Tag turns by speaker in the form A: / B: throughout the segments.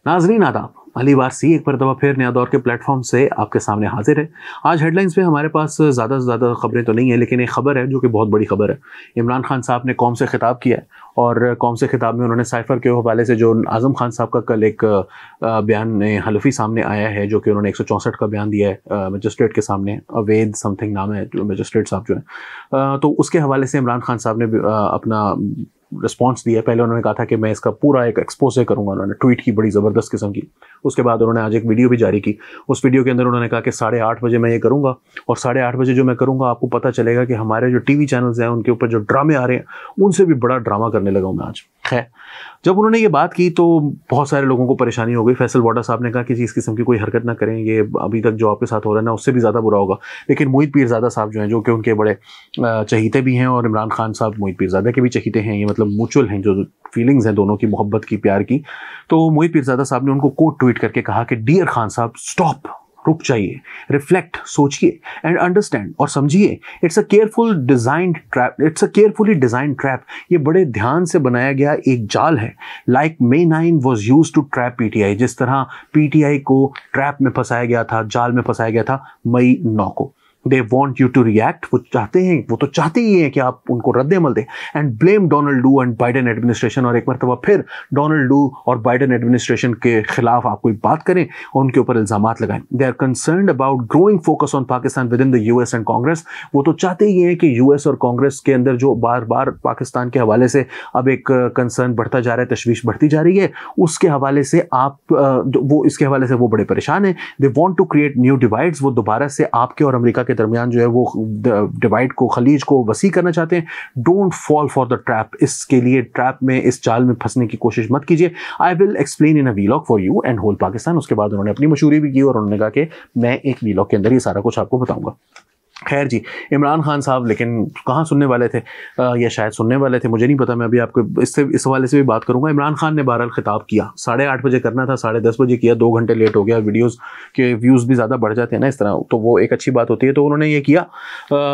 A: नाजरीन आदाब, अली वारसी एक मरतबा फिर नया दौर के प्लेटफॉर्म से आपके सामने हाजिर है। आज हेडलाइंस में हमारे पास ज़्यादा से ज़्यादा खबरें तो नहीं है, लेकिन एक खबर है जो कि बहुत बड़ी खबर है। इमरान खान साहब ने कौम से खिताब किया है और कौम से खिताब में उन्होंने साइफ़र के हवाले से जो आज़म खान साहब का कल एक बयान हलफी सामने आया है, जो कि उन्होंने 164 का बयान दिया है मजिस्ट्रेट के सामने, अवैध समथिंग नाम है जो मजिस्ट्रेट साहब जो है, तो उसके हवाले से इमरान खान साहब ने अपना रिस्पॉन्स दिया। पहले उन्होंने कहा था कि मैं इसका पूरा एक एक्सपोजे करूंगा, उन्होंने ट्वीट की बड़ी ज़बरदस्त किस्म की। उसके बाद उन्होंने आज एक वीडियो भी जारी की। उस वीडियो के अंदर उन्होंने कहा कि 8:30 बजे मैं ये करूंगा, और 8:30 बजे जो मैं करूंगा आपको पता चलेगा कि हमारे जो टीवी चैनल्स हैं उनके ऊपर जो ड्रामे आ रहे हैं उनसे भी बड़ा ड्रामा करने लगा हूं मैं आज। खैर, जब उन्होंने ये बात की तो बहुत सारे लोगों को परेशानी हो गई। फैसल वाडा साहब ने कहा कि इस किस्म की कोई हरकत ना करें, ये अभी तक जो आपके साथ हो रहा है ना उससे भी ज़्यादा बुरा होगा। लेकिन मोहित पीरज़ादा साहब जो हैं, जो कि उनके बड़े चहीते भी हैं, और इमरान खान साहब मोहित पीरज़ादा के भी चहीते हैं, ये मतलब म्यूचुअल हैं, जो फीलिंग्स हैं दोनों की, मोहब्बत की, प्यार की। तो मोहित पीरज़ादा साहब ने उनको कोट ट्वीट करके कहा कि डियर खान साहब, स्टॉप, रुक जाइए, रिफ्लेक्ट, सोचिए एंड अंडरस्टैंड, और समझिए it's a carefully designed trap. ये बड़े ध्यान से बनाया गया एक जाल है। Like May 9 was used to trap PTI, जिस तरह पीटीआई को ट्रैप में फंसाया गया था, जाल में फंसाया गया था मई 9 को। They want you to react, वो चाहते हैं, वो तो चाहते ही हैं कि आप उनको रद्द-ए-अमल दें, and blame Donald do and Biden administration, और एक मरतबा फिर डोनाल्ड डू और बाइडेन एडमिनिस्ट्रेशन के खिलाफ आप कोई बात करें और उनके ऊपर इल्जामात लगाएं। They are concerned about growing focus on Pakistan within the US and Congress. वो तो चाहते ही हैं कि यूएस और कांग्रेस के अंदर जो बार बार पाकिस्तान के हवाले से अब एक कंसर्न बढ़ता जा रहा है, तशवीश बढ़ती जा रही है, उसके हवाले से वो इसके हवाले से वो बड़े परेशान हैं। They want to create new divides, वो दोबारा से आपके और अमेरिका के दरमियान जो है वो डिवाइड को, खलीज को वसी करना चाहते हैं। Don't fall for the trap, इसके लिए ट्रैप में, इस जाल में फंसने की कोशिश मत कीजिए। I will explain in a vlog for you and whole Pakistan. उसके बाद उन्होंने अपनी मशहूरी भी की और उन्होंने कहा कि मैं एक वीलॉग के अंदर ये सारा कुछ आपको बताऊंगा। खैर जी, इमरान खान साहब लेकिन कहाँ सुनने वाले थे, या शायद सुनने वाले थे, मुझे नहीं पता। मैं अभी आपको इस हवाले से भी बात करूंगा। इमरान खान ने बहरहाल खिताब किया, 8:30 बजे करना था, 10:30 बजे किया, 2 घंटे लेट हो गया। वीडियोस के व्यूज़ भी ज़्यादा बढ़ जाते हैं ना इस तरह, तो वो एक अच्छी बात होती है। तो उन्होंने ये किया,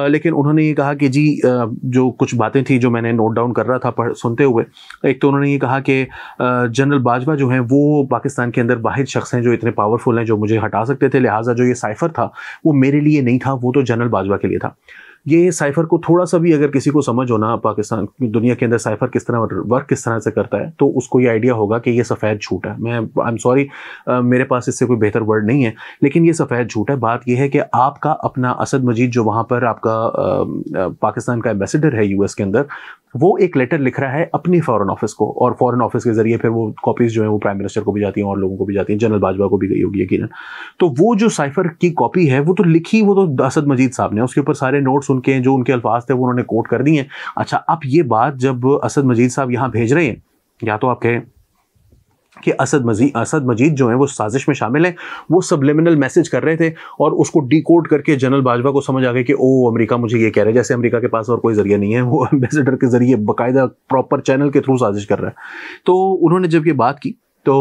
A: लेकिन उन्होंने ये कहा कि जी जो कुछ बातें थी जो मैंने नोट डाउन कर रहा था सुनते हुए, एक तो उन्होंने ये कहा कि जनरल बाजवा जो हैं वो पाकिस्तान के अंदर वाहिद शख्स हैं जो इतने पावरफुल हैं जो मुझे हटा सकते थे, लिहाजा जो ये साइफर था वो मेरे लिए नहीं था, वो तो जनरल बाजवा के लिए था। ये साइफर को थोड़ा सा भी अगर किसी को समझ हो ना, पाकिस्तान दुनिया के अंदर साइफर किस तरह वर्क किस तरह से करता है, तो उसको ये आइडिया होगा कि ये सफ़ेद झूठ है। आई एम सॉरी, मेरे पास इससे कोई बेहतर वर्ड नहीं है, लेकिन ये सफ़ेद झूठ है। बात ये है कि आपका अपना असद मजीद जो वहाँ पर आपका पाकिस्तान का एम्बेसडर है यूएस के अंदर, वो एक लेटर लिख रहा है अपनी फॉरेन ऑफिस को, और फॉरेन ऑफिस के जरिए फिर वो कॉपीज़ जो है वो प्राइम मिनिस्टर को भी जाती हैं और लोगों को भी जाती हैं, जनरल बाजवा को भी गई होगी यकीनन। तो वो जो साइफर की कॉपी है वो तो लिखी, वो तो असद मजीद साहब ने, उसके ऊपर सारे नोट्स उनके जो उनके अल्फाज थे वो उन्होंने कोट कर दिए हैं। अच्छा, अब ये बात जब असद मजीद साहब यहाँ भेज रहे हैं, या तो आप कहें कि असद मजीद जो है वो साजिश में शामिल है, वो सबलिमिनल मैसेज कर रहे थे और उसको डिकोड करके जनरल बाजवा को समझ आ गया कि ओ अमेरिका मुझे ये कह रहा है, जैसे अमेरिका के पास और कोई जरिया नहीं है, वो एम्बेसडर के जरिए बाकायदा प्रॉपर चैनल के थ्रू साजिश कर रहा है। तो उन्होंने जब ये बात की तो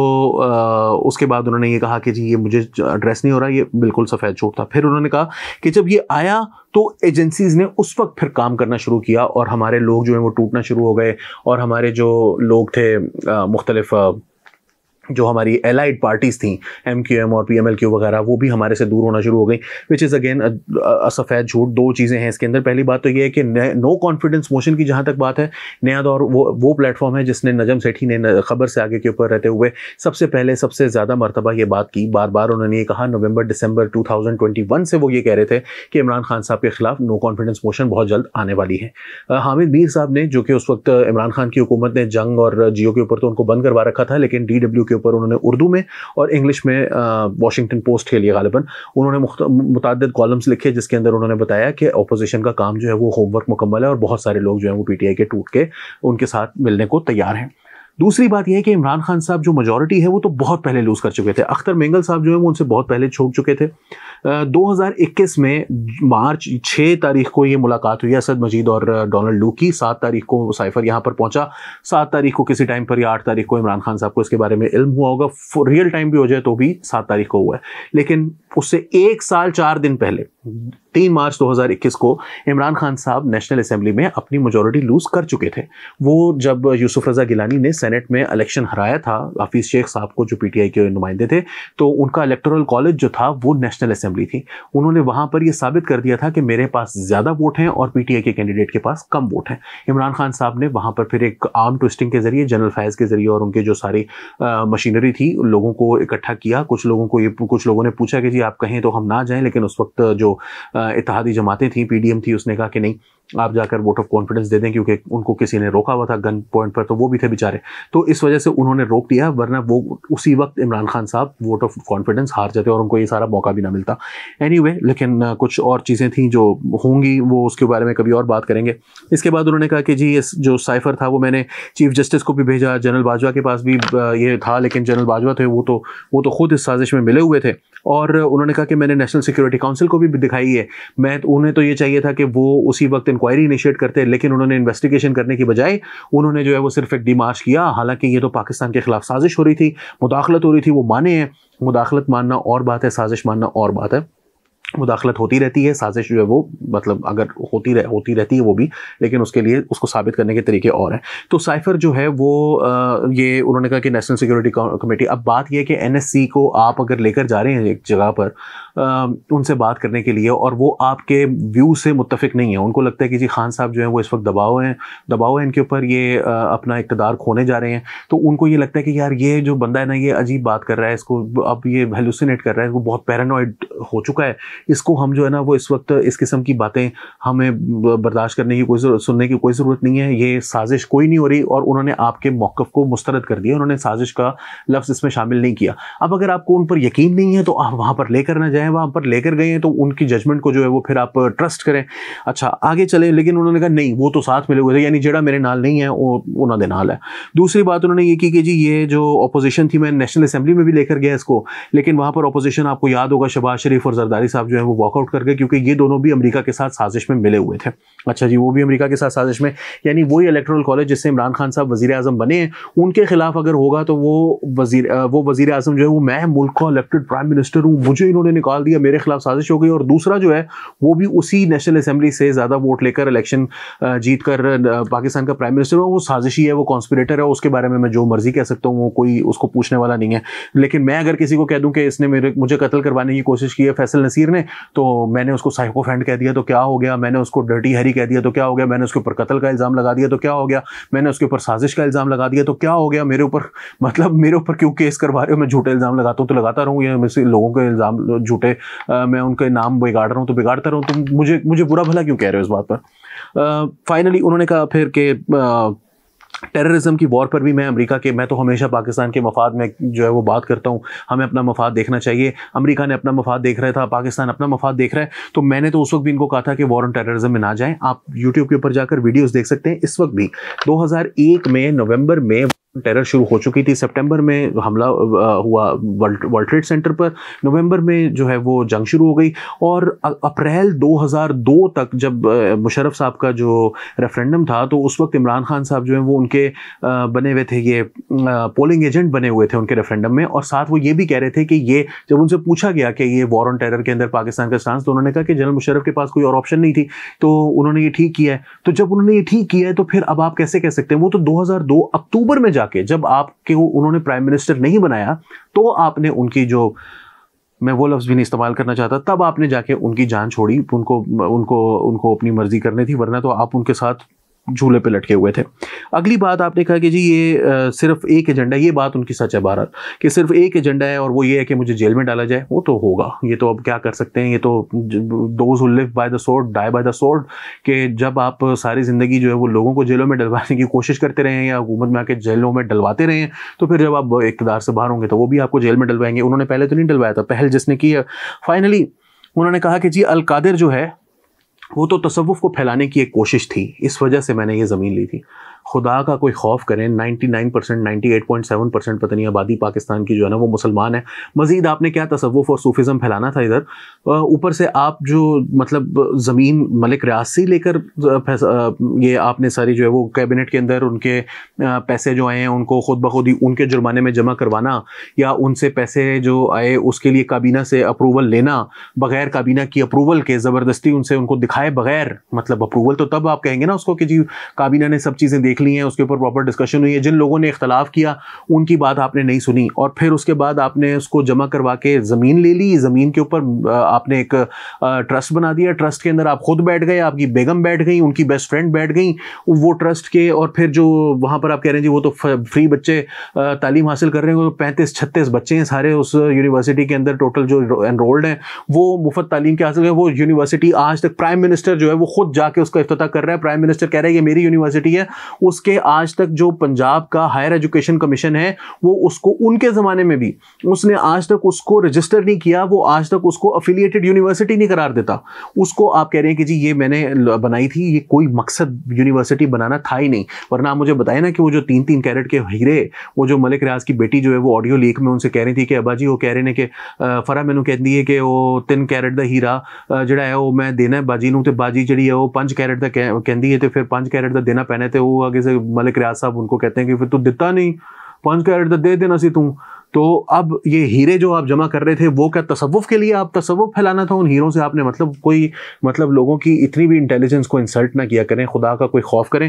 A: उसके बाद उन्होंने ये कहा कि जी ये मुझे एड्रेस नहीं हो रहा, ये बिल्कुल सफ़ेद झूठ था। फिर उन्होंने कहा कि जब ये आया तो एजेंसीज़ ने उस वक्त फिर काम करना शुरू किया और हमारे लोग जो हैं वो टूटना शुरू हो गए, और हमारे जो लोग थे मुख्तलिफ जो हमारी एलाइड पार्टीज़ थी, MQM और PMLQ वगैरह, वो भी हमारे से दूर होना शुरू हो गई, विच इज़ अगेन सफ़ेद झूठ। 2 चीज़ें हैं इसके अंदर। पहली बात तो ये है कि नो कॉन्फिडेंस मोशन की जहाँ तक बात है, नया दौर वो प्लेटफॉर्म है जिसने नजम सेठी ने खबर से आगे के ऊपर रहते हुए सबसे पहले सबसे ज़्यादा मरतबा ये बात की। बार बार उन्होंने ये कहा, नवंबर-दिसंबर 2021 से वो ये कह रहे थे कि इमरान खान साहब के खिलाफ नो कॉन्फिडेंस मोशन बहुत जल्द आने वाली है। हामिद मीर साहब ने, जो कि उस वक्त इमरान खान की हुकूमत ने जंग और जियो के ऊपर तो उनको बंद करवा रखा था, लेकिन DW के ऊपर उन्होंने उर्दू में और इंग्लिश में, वॉशिंगटन पोस्ट के लिए गालिबन, उन्होंने मुतअद्दिद कॉलम्स लिखे जिसके अंदर उन्होंने बताया कि अपोजिशन का काम जो है वो होमवर्क मुकम्मल है और बहुत सारे लोग जो हैं वो PTI के टूट के उनके साथ मिलने को तैयार हैं। दूसरी बात यह है कि इमरान खान साहब जो मेजॉरिटी है वो तो बहुत पहले लूज कर चुके थे। अख्तर मेंगल साहब जो है वो उनसे बहुत पहले छोड़ चुके थे। 2021 में मार्च 6 तारीख को ये मुलाकात हुई असद मजीद और डोनाल्ड डू की। 7 तारीख को साइफर यहाँ पर पहुंचा। 7 तारीख को किसी टाइम पर या 8 तारीख को इमरान खान साहब को इसके बारे में इल्म हुआ होगा। रियल टाइम भी हो जाए तो भी 7 तारीख को हुआ है। लेकिन उससे 1 साल 4 दिन पहले 3 मार्च 2021 को इमरान खान साहब नेशनल असेंबली में अपनी मेजॉरिटी लूज कर चुके थे। वो जब यूसुफ रजा गिलानी ने सेनेट में इलेक्शन हराया था हफीज शेख साहब को, जो पीटीआई के नुमाइंदे थे, तो उनका इलेक्टोरल कॉलेज जो था वो नेशनल असेंबली थी। उन्होंने वहां पर यह साबित कर दिया था कि मेरे पास ज्यादा वोट हैं और पीटीआई के कैंडिडेट के पास कम वोट हैं। इमरान खान साहब ने वहां पर फिर एक आर्म ट्विस्टिंग के जरिए, जनरल फैज के जरिए और उनके जो सारी मशीनरी थी, लोगों को इकट्ठा किया। कुछ लोगों ने पूछा कि जी आप कहें तो हम ना जाएं, लेकिन उस वक्त जो इत्तेहादी जमातें थी, पीडीएम थी, उसने कहा कि नहीं, आप जाकर वोट ऑफ कॉन्फिडेंस दे दें, क्योंकि उनको किसी ने रोका हुआ था गन पॉइंट पर, तो वो भी थे बेचारे। तो इस वजह से उन्होंने रोक दिया, वरना वो उसी वक्त इमरान खान साहब वोट ऑफ कॉन्फिडेंस हार जाते और उनको ये सारा मौका भी ना मिलता। एनीवे, लेकिन कुछ और चीज़ें थी जो होंगी, वो उसके बारे में कभी और बात करेंगे। इसके बाद उन्होंने कहा कि जी इस जो साइफर था वो मैंने चीफ जस्टिस को भी भेजा, जनरल बाजवा के पास भी ये था, लेकिन जनरल बाजवा थे वो तो खुद इस साजिश में मिले हुए थे। और उन्होंने कहा कि मैंने नेशनल सिक्योरिटी काउंसिल को भी दिखाई है। उन्हें तो ये चाहिए था कि वो उसी वक्त इंक्वायरी इनिशिएट करते, लेकिन उन्होंने इन्वेस्टिगेशन करने की बजाय उन्होंने जो है वो सिर्फ एक डिमार्च किया। हालांकि ये तो पाकिस्तान के खिलाफ साजिश हो रही थी, मुदाखलत हो रही थी, वो माने हैं। मुदाखलत मानना और बात है, साजिश मानना और बात है। मुदाखलत होती रहती है, साजिश जो है वो मतलब अगर होती रहती है वो भी, लेकिन उसके लिए उसको साबित करने के तरीके और हैं। तो साइफर जो है वो ये उन्होंने कहा कि नेशनल सिक्योरिटी कमेटी, अब बात ये है कि एनएससी को आप अगर लेकर जा रहे हैं एक जगह पर उनसे बात करने के लिए, और वो आपके व्यू से मुत्तफिक नहीं है, उनको लगता है कि जी खान साहब जो है वो इस वक्त दबाव है इनके ऊपर, ये अपना इक़्तिदार खोने जा रहे हैं, तो उनको ये लगता है कि यार ये जो बंदा है ना, ये अजीब बात कर रहा है, इसको अब ये हेलुसिनेट कर रहा है, वो बहुत पैरानॉइड हो चुका है, इसको हम जो है ना वो इस वक्त इस किस्म की बातें हमें बर्दाश्त करने की सुनने की कोई ज़रूरत नहीं है, ये साजिश कोई नहीं हो रही। और उन्होंने आपके मौक़िफ़ को मुस्तरद कर दिया, उन्होंने साजिश का लफ्ज़ इसमें शामिल नहीं किया। अब अगर आपको उन पर यकीन नहीं है तो आप वहाँ पर लेकर ना जाएं, वहाँ पर लेकर गए हैं तो उनकी जजमेंट को जो है वो फिर आप ट्रस्ट करें। अच्छा, आगे चले, लेकिन उन्होंने कहा नहीं, वो तो साथ मिले हुए थे, यानी जेड़ा मेरे नाल नहीं है वो उन्होंने नाल है। दूसरी बात उन्होंने ये की कि जी ये जो अपोजिशन थी, मैं नेशनल असेंबली में भी लेकर गया इसको, लेकिन वहाँ पर अपोजिशन, आपको याद होगा, शहबाज शरीफ और जरदारी साहब जो है वो वॉकआउट कर गए, क्योंकि ये दोनों भी अमेरिका के साथ साजिश में मिले हुए थे। अच्छा जी, वो भी अमेरिका के साथ साजिश में, यानी वही इलेक्टोरल कॉलेज जिससे इमरान खान साहब वजीर आजम बने हैं, उनके खिलाफ अगर होगा तो वो वजीर आजम जो है वो, मैं मुल्क का इलेक्टेड प्राइम मिनिस्टर हूँ, मुझे इन्होंने निकाल दिया, मेरे खिलाफ साजिश हो गई। और दूसरा जो है वो भी उसी नेशनल असेंबली से ज़्यादा वोट लेकर इलेक्शन जीत कर पाकिस्तान का प्राइम मिनिस्टर हो, वो साजिशी है, वो कॉन्स्पिरेटर है, उसके बारे में मैं जो मर्जी कह सकता हूँ, वो कोई उसको पूछने वाला नहीं है। लेकिन मैं अगर किसी को कह दूं कि इसने मुझे कत्ल करवाने की कोशिश की है फैसल नसीर ने, तो मैंने उसको साइकोफेंट कह दिया तो क्या हो गया, मैंने उसको डर्टी हैरी कह दिया तो क्या हो गया, मैंने उसके ऊपर कत्ल का इल्ज़ाम लगा दिया तो क्या हो गया, मैंने उसके ऊपर साजिश का इल्ज़ाम लगा दिया तो क्या हो गया, मेरे ऊपर मतलब मेरे ऊपर क्यों केस करवा रहे हो, मैं झूठे इल्ज़ाम लगाता हूँ तो लगाता रहूँ, या मैं लोगों के इल्ज़ाम झूठे, मैं उनके नाम बिगाड़ रहा हूँ तो बिगाड़ता रहूँ, तो मुझे बुरा भला क्यों कह रहे हो इस बात पर। फाइनली उन्होंने कहा फिर कि टेररिज्म की वॉर पर भी मैं तो हमेशा पाकिस्तान के मफाद में जो है वो बात करता हूँ, हमें अपना मफाद देखना चाहिए। अमेरिका ने अपना मफाद देख रहा था, पाकिस्तान अपना मफाद देख रहा है, तो मैंने तो उस वक्त भी इनको कहा था कि वॉर ऑन टेररिज्म में ना जाएं। आप यूट्यूब के ऊपर जाकर वीडियोस देख सकते हैं। इस वक्त भी 2001 में नवंबर में टेरर शुरू हो चुकी थी, सितंबर में हमला हुआ वर्ल्ड ट्रेड सेंटर पर, नवंबर में जो है वो जंग शुरू हो गई, और अप्रैल 2002 तक जब मुशर्रफ साहब का जो रेफरेंडम था, तो उस वक्त इमरान खान साहब जो है वो उनके बने हुए थे, ये पोलिंग एजेंट बने हुए थे उनके रेफरेंडम में, और साथ वो ये भी कह रहे थे कि ये, जब उनसे पूछा गया कि ये वॉर ऑन टेरर के अंदर पाकिस्तान का स्टांस, तो उन्होंने कहा कि जनरल मुशर्रफ के पास कोई और ऑप्शन नहीं थी, तो उन्होंने ये ठीक किया है। तो जब उन्होंने ये ठीक किया है तो फिर अब आप कैसे कह सकते हैं, वो तो 2002 अक्टूबर में जाके, जब आपके उन्होंने प्राइम मिनिस्टर नहीं बनाया, तो आपने उनकी जो, मैं वो लफ्ज़ भी नहीं इस्तेमाल करना चाहता, तब आपने जाके उनकी जान छोड़ी, उनको अपनी मर्जी करनी थी, वरना तो आप उनके साथ झूले पे लटके हुए थे। अगली बात आपने कहा कि जी ये सिर्फ एक एजेंडा, ये बात उनकी सच है भारत, कि सिर्फ एक एजेंडा है और वो ये है कि मुझे जेल में डाला जाए। वो तो होगा, ये तो अब क्या कर सकते हैं, ये तो those who live by the sword die by the sword, कि जब आप सारी ज़िंदगी जो है वो लोगों को जेलों में डलवाने की कोशिश करते रहे हैं या हुकूमत में आके जेलों में डलवाते रहे हैं, तो फिर जब आप इक़्तिदार से बाहर होंगे तो वो भी आपको जेल में डलवाएंगे। उन्होंने पहले तो नहीं डलवाया था, पहल जिसने की है। फाइनली उन्होंने कहा कि जी अल कादिर जो है वो तो तसव्वुफ को फैलाने की एक कोशिश थी, इस वजह से मैंने ये ज़मीन ली थी। खुदा का कोई खौफ करें। 99%, 98.7% पता नहीं आबादी पाकिस्तान की जो है ना वो मुसलमान है। मजीद आपने क्या तसव्वुफ और सूफिज़म फैलाना था इधर। ऊपर से आप जो मतलब ज़मीन मलिक रियाज से लेकर ये आपने सारी जो है वो कैबिनेट के अंदर उनके पैसे जो आए हैं उनको खुद ब खुद ही उनके जुर्माने में जमा करवाना, या उनसे पैसे जो आए उसके लिए काबीना से अप्रूवल लेना, बगैर काबीना की अप्रूवल के ज़बरदस्ती उनसे उनको दिखाए बगैर, मतलब अप्रूवल तो तब आप कहेंगे ना उसको कि जी काबीना ने सब चीज़ें देख ली हैं, उसके ऊपर प्रॉपर डिस्कशन हुई है, जिन लोगों ने इख्तलाफ किया उनकी बात आपने नहीं सुनी, और फिर उसके बाद आपने उसको जमा करवा के ज़मीन ले ली। ज़मीन के ऊपर आपने एक ट्रस्ट बना दिया, ट्रस्ट के अंदर आप खुद बैठ गए, आपकी बेगम बैठ गई, उनकी बेस्ट फ्रेंड बैठ गई वो ट्रस्ट के, और फिर जो वहाँ पर आप कह रहे हैं जी वो तो फ्री बच्चे तालीम हासिल कर रहे हैं, 35-36 बच्चे हैं सारे उस यूनिवर्सिटी के अंदर टोटल जो एनरोल्ड हैं, वो मुफ्त तालीम के हासिल है। वो यूनिवर्सिटी आज तक प्राइम मिनिस्टर जो है वो खुद जाके उसका इफ्तिताह कर रहा है, प्राइम मिनिस्टर कह रहा है ये मेरी यूनिवर्सिटी है। उसके आज तक जो पंजाब का हायर एजुकेशन कमीशन है वो उसको उनके ज़माने में भी उसने आज तक उसको रजिस्टर नहीं किया, वो आज तक उसको अफिलिएटेड यूनिवर्सिटी नहीं करार देता। उसको आप कह रहे हैं कि जी ये मैंने बनाई थी, ये कोई मकसद यूनिवर्सिटी बनाना था ही नहीं। वरना आप मुझे बताए ना कि वो जो 3-3 कैरेट के हीरे, वो जो मलिक रियाज की बेटी जो है वो ऑडियो लीक में उनसे कह रही थी कि अब्बा जी वो कह रहे हैं कि फरा मैनू कहती है कि वो 3 कैरेट का हीरा ਜਿਹੜਾ है वो मैं देना है बाजी नूं, ते बाजी जी है वो 5 कैरेट का कहती है, तो फिर 5 कैरेट का देना पैना, तो वो आगे से मलिक रियाज साहब उनको कहते हैं कि फिर तू दिता नहीं, 5 कैरेट का दे देना सी तू। तो अब ये हीरे जो आप जमा कर रहे थे वो क्या तसव्वुफ के लिए आप तसव्वुफ फैलाना था उन हीरों से आपने, मतलब कोई मतलब लोगों की इतनी भी इंटेलिजेंस को इंसल्ट ना किया करें, खुदा का कोई खौफ करें।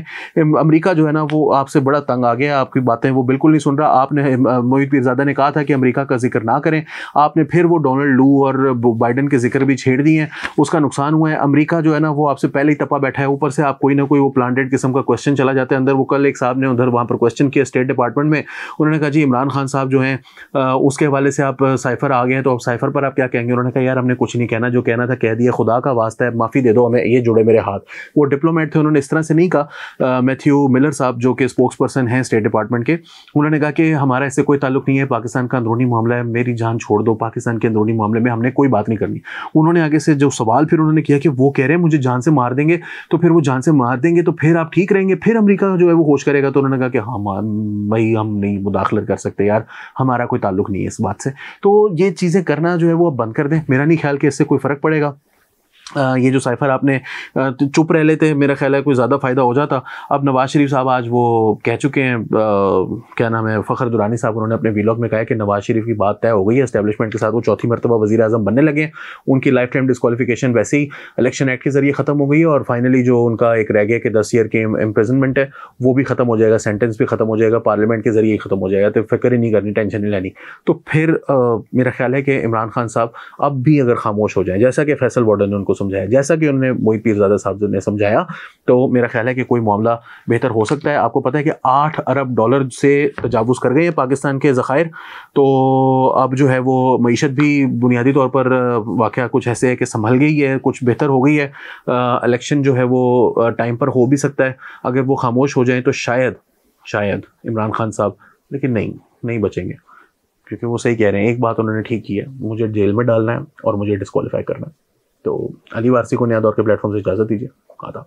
A: अमेरिका जो है ना वो आपसे बड़ा तंग आ गया, आपकी बातें वो बिल्कुल नहीं सुन रहा। आपने मोहित पीरज़ादा ने कहा था कि अमेरिका का जिक्र ना करें, आपने फिर वो डोनाल्ड लू और बाइडन के जिक्र भी छेड़ दिए हैं, उसका नुकसान हुआ है। अमेरिका जो है ना वो आपसे पहले ही तपा बैठा है, ऊपर से आप कोई ना कोई वो प्लांटेड किस्म का क्वेश्चन चला जाता है अंदर। वो कल एक साहब ने उधर वहाँ पर क्वेश्चन किया स्टेट डिपार्टमेंट में, उन्होंने कहा जी इमरान खान साहब जो हैं उसके हवाले से आप साइफर आ गए हैं, तो अब साइफर पर आप क्या कहेंगे। उन्होंने कहा यार हमने कुछ नहीं कहना, जो कहना था कह दिया, खुदा का वास्ता है माफ़ी दे दो हमें, ये जुड़े मेरे हाथ। वो डिप्लोमेट थे, उन्होंने इस तरह से नहीं कहा। मैथ्यू मिलर साहब जो कि स्पोक्स पर्सन हैं स्टेट डिपार्टमेंट के, उन्होंने कहा कि हमारा इससे कोई ताल्लुक नहीं है, पाकिस्तान का अंदरूनी मामला है, मेरी जान छोड़ दो, पाकिस्तान के अंदरूनी मामले में हमने कोई बात नहीं करनी। उन्होंने आगे से जो सवाल फिर उन्होंने किया कि वो कह रहे हैं मुझे जान से मार देंगे, तो फिर वो जान से मार देंगे तो फिर आप ठीक रहेंगे, फिर अमेरिका जो है वो होश करेगा। तो उन्होंने कहा कि हाँ भाई हम नहीं मुदाखलत कर सकते यार, हमारा कोई ताल्लुक नहीं है इस बात से। तो ये चीज़ें करना जो है वो बंद कर दें, मेरा नहीं ख्याल कि इससे कोई फ़र्क पड़ेगा। ये जो साइफर आपने चुप रह लेते, मेरा ख्याल है कोई ज़्यादा फ़ायदा हो जाता। अब नवाज शरीफ साहब आज वो कह चुके हैं, क्या नाम है, फ़खर दुरानी साहब, उन्होंने अपने व्लॉग में कहा कि नवाज शरीफ की बात तय हो गई है एस्टेब्लिशमेंट के साथ, वो चौथी मरतबा वज़ीर आज़म बनने लगे हैं। उनकी लाइफ टाइम डिस्क्वालिफिकेशन वैसे ही इलेक्शन एक्ट के ज़रिए ख़त्म हो गई है, और फाइनली जो उनका एक रह गया कि 10 ईयर के इम्प्रिजनमेंट है वो भी ख़त्म हो जाएगा, सेंटेंस भी ख़त्म हो जाएगा, पार्लियामेंट के ज़रिए ख़त्म हो जाएगा। तो फिक्र ही नहीं करनी, टेंशन नहीं लेनी। तो फिर मेरा ख्याल है कि इमरान खान साहब अब भी अगर खामोश हो जाए, जैसा कि फैसल वार्डन ने उनको समझाया, जैसा कि मोहित पीरज़ादा साहब ने समझाया, तो मेरा ख्याल है कि कोई मामला बेहतर हो सकता है। आपको पता है कि 8 अरब डॉलर से तजावुज़ कर गए हैं पाकिस्तान के ज़खायर। तो अब जो है वो मईशत भी बुनियादी तौर पर वाक़या कुछ ऐसे है कि संभल गई है, कुछ बेहतर हो गई है। इलेक्शन जो है वो टाइम पर हो भी सकता है। अगर वो खामोश हो जाएं तो शायद इमरान खान साहब, लेकिन नहीं बचेंगे, क्योंकि वो सही कह रहे हैं। एक बात उन्होंने ठीक की है, मुझे जेल में डालना है और मुझे डिस्क्वालीफाई करना है। तो अली वारसी को नया दौर के प्लेटफॉर्म से इजाज़त दीजिए। आदाब।